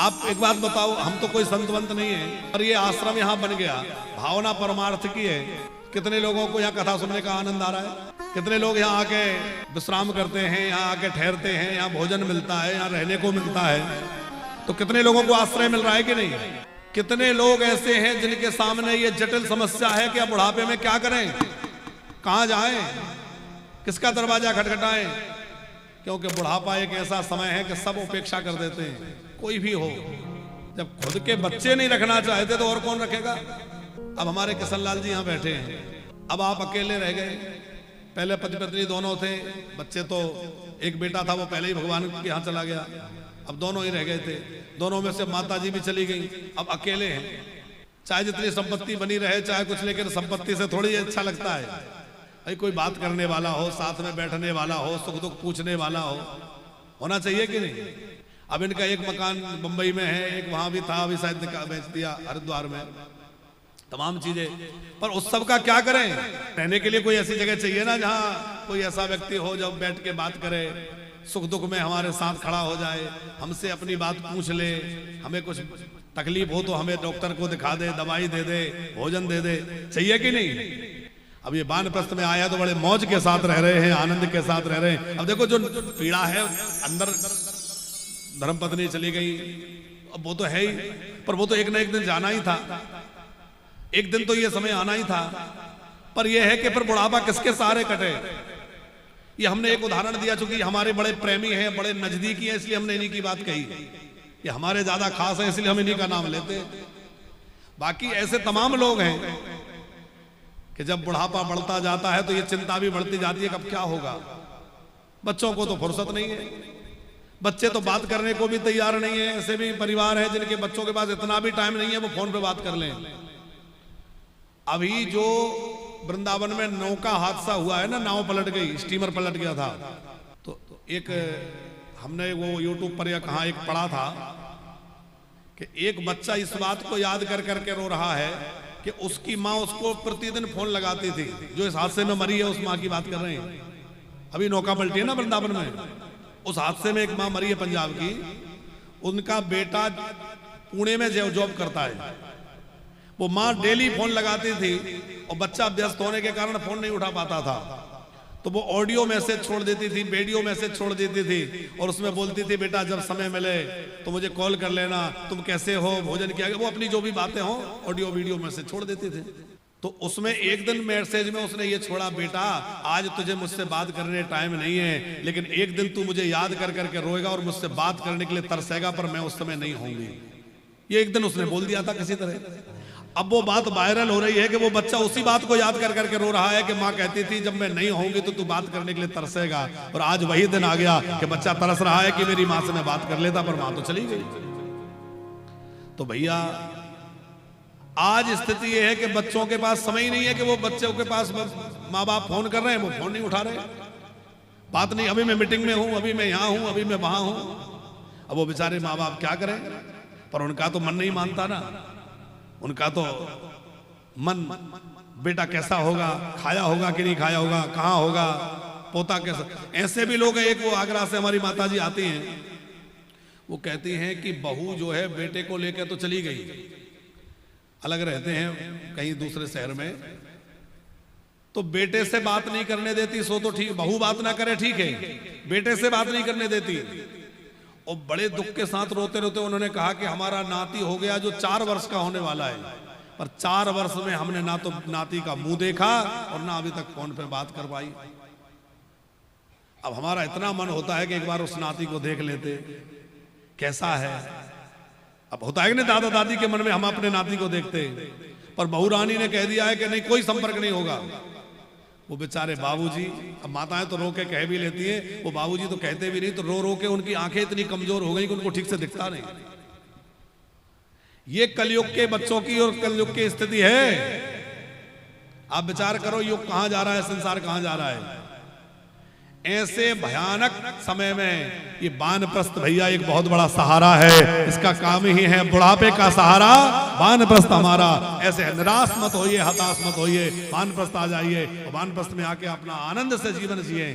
आप एक बात बताओ, हम तो कोई संत वंत नहीं है, और ये आश्रम यहाँ बन गया, भावना परमार्थ की है। कितने लोगों को यहाँ कथा सुनने का आनंद आ रहा है, कितने लोग यहाँ आके विश्राम करते हैं, यहाँ आके ठहरते हैं, यहाँ भोजन मिलता है, यहाँ रहने को मिलता है, तो कितने लोगों को आश्रय मिल रहा है कि नहीं? कितने लोग ऐसे हैं जिनके सामने ये जटिल समस्या है कि अब बुढ़ापे में क्या करें, कहाँ जाएं, किसका दरवाजा खटखटाएं? क्योंकि बुढ़ापा एक ऐसा समय है कि सब उपेक्षा कर देते हैं, कोई भी हो। जब खुद के बच्चे नहीं रखना चाहते तो और कौन रखेगा? अब हमारे किशन लाल जी यहाँ बैठे हैं, अब आप अकेले रह गए। पहले पति पत्नी दोनों थे, बच्चे तो एक बेटा था वो पहले ही भगवान के यहाँ चला गया, अब दोनों ही रह गए थे। दोनों में से माता जी भी चली गई, अब अकेले हैं। चाहे जितनी संपत्ति बनी रहे चाहे कुछ, लेकिन संपत्ति से थोड़ी अच्छा लगता है भाई कोई बात करने वाला हो, साथ में बैठने वाला हो, सुख दुख पूछने वाला हो, होना चाहिए कि नहीं? अब इनका एक मकान मुंबई में है, एक वहां भी था, अभी शायद बेच दिया हरिद्वार में, तमाम चीजें। पर उस सब का क्या करें? रहने के लिए कोई ऐसी जगह चाहिए ना जहाँ कोई ऐसा व्यक्ति हो जब बैठ के बात करे, सुख दुख में हमारे साथ खड़ा हो जाए, हमसे अपनी बात पूछ ले, हमें कुछ तकलीफ हो तो हमें डॉक्टर को दिखा दे, दवाई दे दे, भोजन दे दे, चाहिए कि नहीं? अब ये वानप्रस्थ में आया तो बड़े मौज के साथ रह रहे हैं, आनंद के साथ रह रहे हैं। अब देखो जो पीड़ा है अंदर, धर्मपत्नी चली गई, अब वो तो है ही, पर वो तो एक ना एक दिन जाना ही था, एक दिन तो ये समय आना ही था। पर ये है कि फिर बुढ़ापा किसके सहारे कटे? ये हमने एक उदाहरण दिया, चूंकि हमारे बड़े प्रेमी हैं, बड़े नजदीकी हैं, इसलिए हमने इन्हीं की बात कही। ये हमारे ज्यादा खास है इसलिए हम इन्हीं का नाम लेते हैं। बाकी ऐसे तमाम लोग हैं कि जब बुढ़ापा बढ़ता जाता है तो ये चिंता भी बढ़ती जाती है, कब क्या होगा। बच्चों को तो फुर्सत नहीं है, बच्चे तो बात करने को भी तैयार नहीं है। ऐसे भी परिवार है जिनके बच्चों के पास इतना भी टाइम नहीं है वो फोन पे बात कर लें। अभी जो वृंदावन में नौका हादसा हुआ है ना, नाव पलट गई, स्टीमर पलट गया था, तो एक हमने वो यूट्यूब पर या कहाँ एक पढ़ा था कि एक बच्चा इस बात को याद कर करके रो रहा है कि उसकी माँ उसको प्रतिदिन फोन लगाती थी। जो इस हादसे में मरी है उस माँ की बात कर रहे हैं, अभी नौका पलटी है ना वृंदावन में, उस हादसे में एक माँ मरी है पंजाब की, उनका बेटा पुणे में जॉब करता है। वो माँ डेली फोन लगाती थी और बच्चा व्यस्त होने के कारण फोन नहीं उठा पाता था, तो वो ऑडियो मैसेज छोड़ देती थी, वीडियो मैसेज छोड़ देती थी, और उसमें बोलती थी बेटा जब समय मिले तो मुझे कॉल कर लेना, तुम कैसे हो, भोजन किया, वो अपनी जो भी बातें हो ऑडियो वीडियो मैसेज छोड़ देती थी। तो उसमें एक दिन मैसेज में उसने ये छोड़ा, बेटा आज तुझे मुझसे बात करने टाइम नहीं है, लेकिन एक दिन तू मुझे याद कर करके रोएगा और मुझसे बात करने के लिए तरसेगा, पर मैं उस समय नहीं होंगी। ये एक दिन उसने बोल दिया था किसी तरह। अब वो बात वायरल हो रही है कि वो बच्चा उसी बात को याद कर करके रो रहा है कि माँ कहती थी जब मैं नहीं होंगी तो तू बात करने के लिए तरसेगा, और आज वही दिन आ गया कि बच्चा तरस रहा है कि मेरी माँ से मैं बात कर लेता, पर माँ तो चली गई। तो भैया आज स्थिति ये है कि बच्चों के पास समय ही नहीं है कि वो बच्चों के पास माँ बाप फोन कर रहे हैं, वो फोन नहीं उठा रहे, बात नहीं, अभी मैं मीटिंग में हूं, अभी मैं यहाँ हूं, अभी मैं वहां हूं। अब वो बेचारे माँ बाप क्या करें, पर उनका तो मन नहीं मानता ना, उनका तो मन बेटा कैसा होगा, खाया होगा कि नहीं खाया होगा, कहाँ होगा, पोता कैसा। ऐसे भी लोग हैं, एक वो आगरा से हमारी माता जी आती हैं, वो कहती हैं कि बहू जो है बेटे को लेकर तो चली गई, अलग रहते हैं कहीं दूसरे शहर में, तो बेटे से बात नहीं करने देती, सो तो ठीक, बहू बात ना करे ठीक है, बेटे से बात नहीं करने देती। और बड़े दुख के साथ रोते रोते उन्होंने कहा कि हमारा नाती हो गया जो 4 वर्ष का होने वाला है, पर 4 वर्ष में हमने ना तो नाती का मुंह देखा और ना अभी तक फोन पे बात कर पाई। अब हमारा इतना मन होता है कि एक बार उस नाती को देख लेते, कैसा है। अब होता है कि नहीं, दादा दादी के मन में हम अपने नाती को देखते, पर बहू रानी ने कह दिया है कि नहीं, कोई संपर्क नहीं होगा। वो बेचारे बाबूजी, अब माताएं तो रो के कह भी लेती हैं, वो बाबूजी तो कहते भी नहीं, तो रो रो के उनकी आंखें इतनी कमजोर हो गई कि उनको ठीक से दिखता नहीं। ये कलयुग के बच्चों की और कलयुग की स्थिति है। आप विचार करो युग कहां जा रहा है, संसार कहां जा रहा है। ऐसे भयानक समय में ये वानप्रस्थ भैया एक बहुत बड़ा सहारा है, इसका काम ही है बुढ़ापे का सहारा वानप्रस्थ हमारा। ऐसे निराश मत होइए, हताश मत होइए, वानप्रस्थ आ जाइए और वानप्रस्थ में आके अपना आनंद से जीवन जिए।